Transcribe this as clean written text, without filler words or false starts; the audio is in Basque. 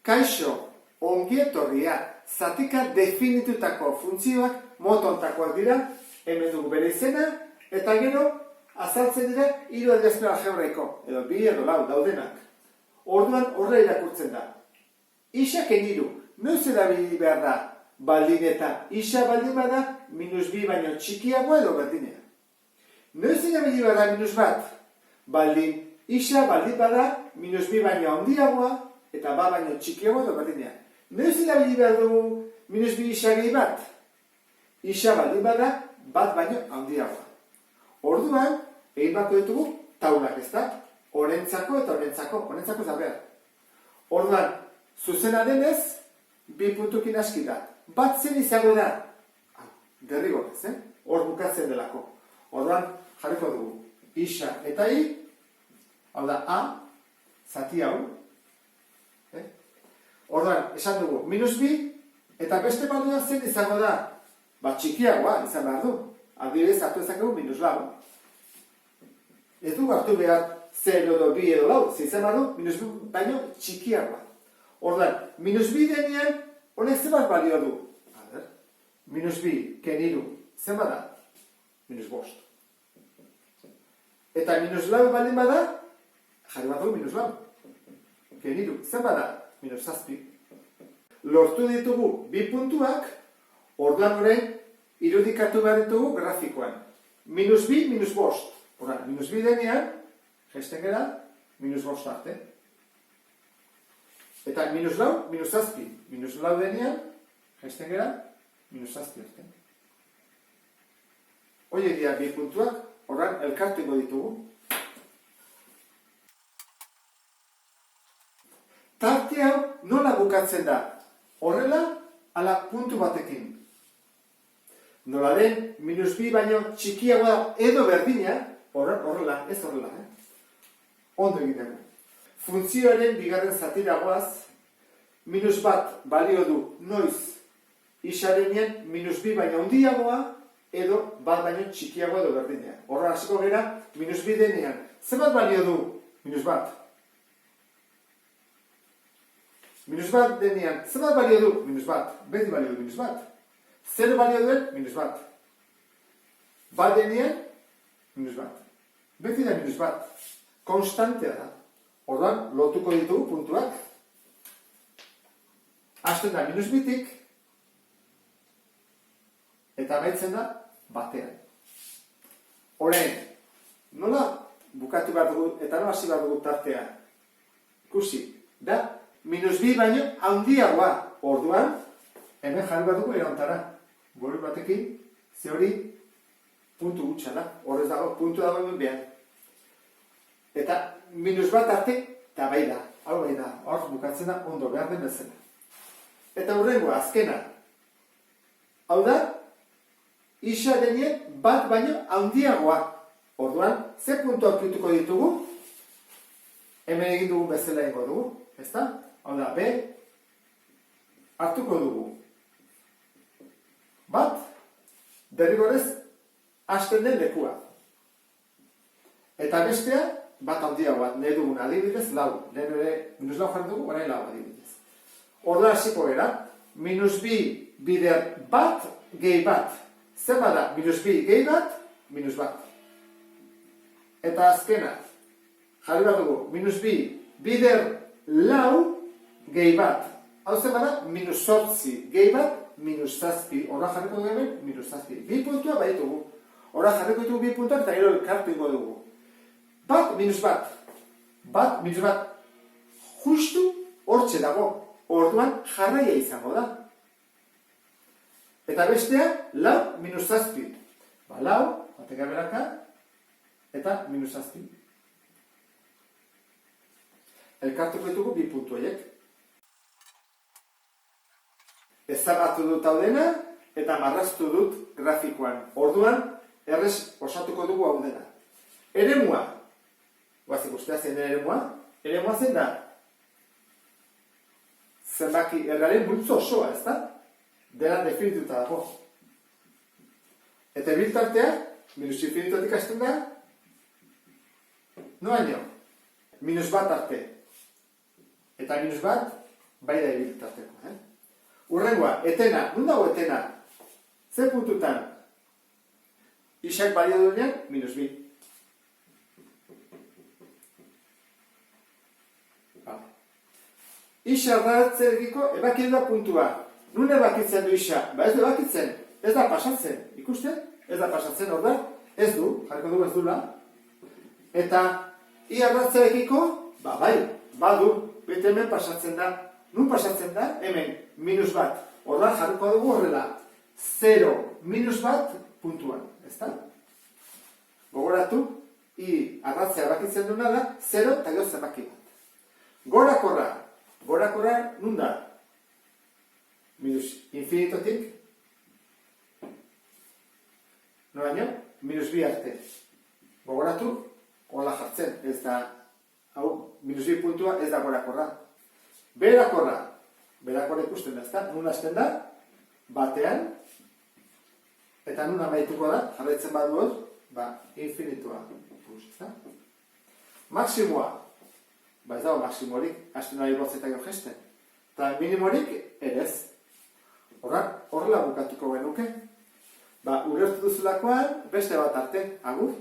Kaixo, ongietorria, zatika definitutako funtzioak motontakoak dira, hemen dugu bere izena, eta gero azaltzen dira hiru adierazpen algebraiko, edo bi edo lau daudenak. Orduan horre irakurtzen da. Isaken hiru, noiz erabili behar da baldin eta isa baldin bada -2 baino txikiagoa edo berdina. Noiz erabili behar da -1, baldin isa baldin bada -2 baino handiagoa eta baino txikiagoa edo berdina. Noiz erabili behar dugu -2 isa gehi bat? Isa baldin bada bat baino handiagoa. Orduan, egin bako ditugu taulak, ez da? Orentzako eta orentzako zabea. Orduan, zuzena denez, bi puntukin aski da. Bat zen izango da, derrigorrez, hor bukatzen delako. Orduan, jarriko dugu, isa eta i, hau da, a, zati hau. Orduan, esan dugu, -2, eta beste balioa zen izango da, bat txikiagoa izan behar du. Adibidez, hartu ezakegu -4. Ez du hartu behar 0 edo 2 edo lau, izan behar du, -2 baino txikiagoa. Orduan, -2 denean, honek zenbat balio du? -2, ken hiru, zenbat da? -5. Eta -lau baldin bada, jarri bat dugu -lau. Ken hiru, zenbat da? -7. Lortu ditugu bi puntuak, orduan horren, irudikatu behar ditugu grafikoan. -2, -5. Orduan, -2 denean, jaisten gara, -5 arte. Eta -lau, -7. -lau denean, jaisten gara, -7 arte. Horiek dira bi puntuak, orduan, elkartuko ditugu. Tarte hau nola bukatzen da? Horrela, ala puntu batekin. Nola den, -2 baino txikiagoa edo berdina, horrela, ez horrela, ondo egiten. Funtzioaren bigarren zatiragoaz, -1 balio du noiz isarenean -2 baino handiagoa edo bat baino txikiagoa edo berdina. Horra hasiko gera, -2 denean. Zenbat balio du -1? -1 denean, zenbat balio du -1? Beti balio du -1. 0 balio duen, -1. Bat denean, -1. Beti da -1. Konstantea da. Orduan, lotuko ditugu puntuak. Hasten da -2tik, eta amaitzen da batean. Orain, nola bukatu behar dugu, eta nola hasi behar dugu tartea? Ikusi, da, -2 baino handiagoa. Orduan, hemen jarri bat dugu erontara. Gori batekin, ze hori puntu gutxa da. Horrez dago, puntu dago hemen behar. Eta -1 arte, eta bai da. Hau bai da, hor bukatzen da ondo behar den bezala. Eta hurrengoa, azkena. Hau da, isa denien bat baino handiagoa. Orduan, ze puntu aurkituko ditugu? Hemen egin dugu bezala egingo dugu. Ezta? Hau da, B, hartuko dugu. Bat, derrigorez, hasten den lekua. Eta bestea, bat handiagoa, nahi dugun adibidez, lau. Lehen ere, -lau jarri dugu, orain lau adibidez. Orduan hasiko gara, -2 bider bat gehi bat. Zer bada, -2 gehi bat, -1. Eta azkena, jarri bat dugu, -2 bider lau gehi bat. Hau zer bada, -8 gehi bat, -7. Horra jarriko dugu hemen, -7. Bi puntua baditugu. Horra jarriko ditugu bi puntuak eta gero elkartu ingo dugu. Bat, -1. Bat, -1. Justu hortxe dago. Orduan jarraia izango da. Eta bestea, lau, -7. Ba, lau, batek beraka, eta -7. Elkartuko ditugu bi puntu horiek. Ezabatu dut hau dena, eta marraztu dut grafikoan. Orduan, errez osatuko dugu hau dena. Eremua. Guazik ustea zen eremua. Eremua zen da. Zenbaki erraren multzo osoa, ez da? Dela definituta dago. Eta biltartea, minus infinitotik hasten da, noaino, -1 arte. Eta -1, bai da ibiltarteko. Urrengoa, etena. Nun dago etena? Zer puntutan? Isak balio duenean, minus bi. Isa arratzergiko ebaki da puntua. Nun ebakitzen du isa? Ba ez du ebakitzen. Ez da pasatzen. Ikusten? Ez da pasatzen hor da. Ez du. Jarriko dugu ez dula. Eta I arratzergiko, ba bai, badu. Bete hemen pasatzen da. Nun pasatzen da? Hemen, minus bat. Horra jarriko dugu horrela. 0, minus bat, puntuan. Ez da? Gogoratu, I arratzea ebakitzen du nada, 0 eta gero zenbaki bat. Gorakorra. Gorakorra nun da? Minus infinitotik. Noraino? Minus bi arte. Gogoratu, hola jartzen. Ez da, hau, minus bi puntua ez da gorakorra. Berakorra. Berakorra ikusten da, ez da? Nun hasten da? Batean. Eta nun amaituko da? Jarraitzen badu hor? Ba, infinitua. Ez da? Maximoa. Ba ez dago maksimorik, hasten nahi botzetak gesten. Eta minimorik, ere ez. Horrela bukatuko genuke. Ba, ulertu duzulakoan, beste bat arte. Agur?